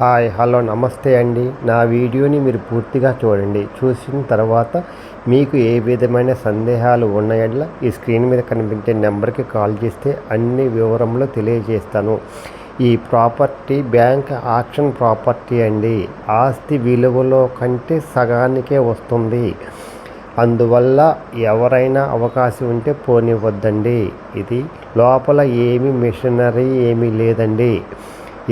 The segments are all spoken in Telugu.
హాయ్ హలో నమస్తే అండి. నా వీడియోని మీరు పూర్తిగా చూడండి. చూసిన తర్వాత మీకు ఏ విధమైన సందేహాలు ఉన్న యెడల ఈ స్క్రీన్ మీద కనిపించే నెంబర్కి కాల్ చేస్తే అన్ని వివరములు తెలియజేస్తాను. ఈ ప్రాపర్టీ బ్యాంక్ ఆక్షన్ ప్రాపర్టీ అండి. ఆస్తి విలువలో కంటే సగానికే వస్తుంది. అందువల్ల ఎవరైనా అవకాశం ఉంటే పోనివ్వద్దండి. ఇది లోపల ఏమీ మిషనరీ ఏమీ లేదండి.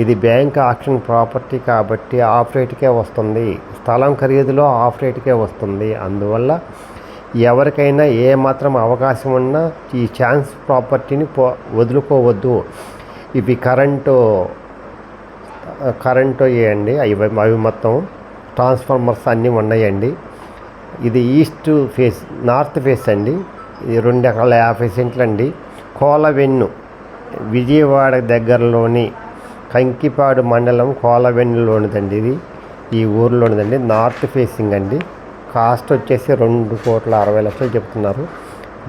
ఇది బ్యాంక్ ఆక్షన్ ప్రాపర్టీ కాబట్టి ఆఫ్ రేట్కే వస్తుంది. స్థలం ఖరీదులో ఆఫ్ రేట్కే వస్తుంది. అందువల్ల ఎవరికైనా ఏమాత్రం అవకాశం ఉన్నా ఈ ఛాన్స్ ప్రాపర్టీని వదులుకోవద్దు. ఇవి కరెంటు వేయండి. అవి మొత్తం ట్రాన్స్ఫార్మర్స్ అన్నీ ఉన్నాయండి. ఇది ఈస్ట్ ఫేస్ నార్త్ ఫేస్ అండి. ఇది 2 ఎకరాల 50 సెంట్లు అండి. కోలవెన్ను విజయవాడ దగ్గరలోని కంకిపాడు మండలం కోలవెన్నులోనిదండి. ఇది ఈ ఊరిలోనిదండి. నార్త్ ఫేసింగ్ అండి. కాస్ట్ వచ్చేసి 2,60,00,000 చెప్తున్నారు.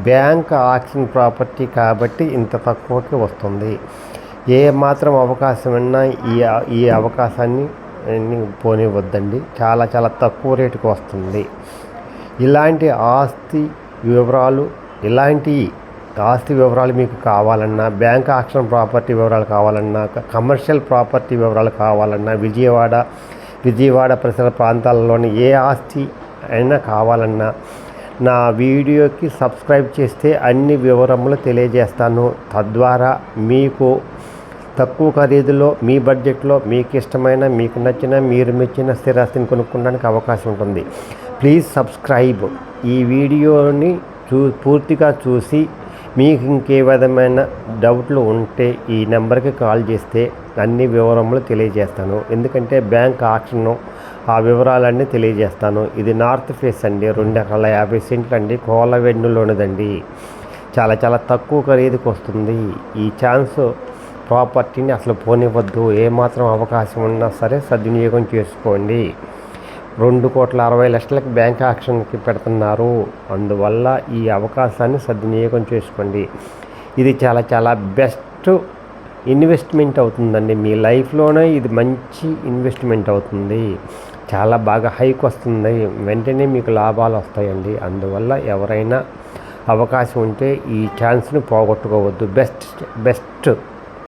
బ్యాంక్ ఆక్షన్ ప్రాపర్టీ కాబట్టి ఇంత తక్కువకి వస్తుంది. ఏ మాత్రం అవకాశం ఉన్నా ఈ అవకాశాన్ని పోనివ్వద్దండి. చాలా చాలా తక్కువ రేటుకి వస్తుంది. ఇలాంటి ఆస్తి వివరాలు మీకు కావాలన్నా, బ్యాంక్ ఆక్షన్ ప్రాపర్టీ వివరాలు కావాలన్నా, కమర్షియల్ ప్రాపర్టీ వివరాలు కావాలన్నా, విజయవాడ పరిసర ప్రాంతాలలోని ఏ ఆస్తి అయినా కావాలన్నా నా వీడియోకి సబ్స్క్రైబ్ చేస్తే అన్ని వివరములు తెలియజేస్తాను. తద్వారా మీకు తక్కువ ఖరీదులో మీ బడ్జెట్లో మీకు ఇష్టమైన, మీకు నచ్చిన, మీరు మెచ్చిన స్థిరాస్తిని కొనుక్కోవడానికి అవకాశం ఉంటుంది. Please subscribe. ఈ వీడియోని పూర్తిగా చూసి మీకు ఇంకే విధమైన డౌట్లు ఉంటే ఈ నెంబర్కి కాల్ చేస్తే అన్ని వివరములు తెలియజేస్తాను. ఎందుకంటే బ్యాంక్ ఆక్షన్ ఆ వివరాలన్నీ తెలియజేస్తాను. ఇది నార్త్ ఫేస్ అండి. 2 ఎకరాల 50 సెంట్లు అండి. కోలవెన్నులోనిదండి. చాలా చాలా తక్కువ ఖరీదుకి వస్తుంది. ఈ ఛాన్స్ ప్రాపర్టీని అసలు పోనివ్వద్దు. ఏమాత్రం అవకాశం ఉన్నా సరే సద్వినియోగం చేసుకోండి. 2,60,00,000 బ్యాంక్ ఆక్షన్కి పెడుతున్నారు. అందువల్ల ఈ అవకాశాన్ని సద్వినియోగం చేసుకోండి. ఇది చాలా చాలా బెస్ట్ ఇన్వెస్ట్మెంట్ అవుతుందండి. మీ లైఫ్లోనే ఇది మంచి ఇన్వెస్ట్మెంట్ అవుతుంది. చాలా బాగా హైక్ వస్తుంది. వెంటనే మీకు లాభాలు వస్తాయండి. అందువల్ల ఎవరైనా అవకాశం ఉంటే ఈ ఛాన్స్ని పోగొట్టుకోవద్దు. బెస్ట్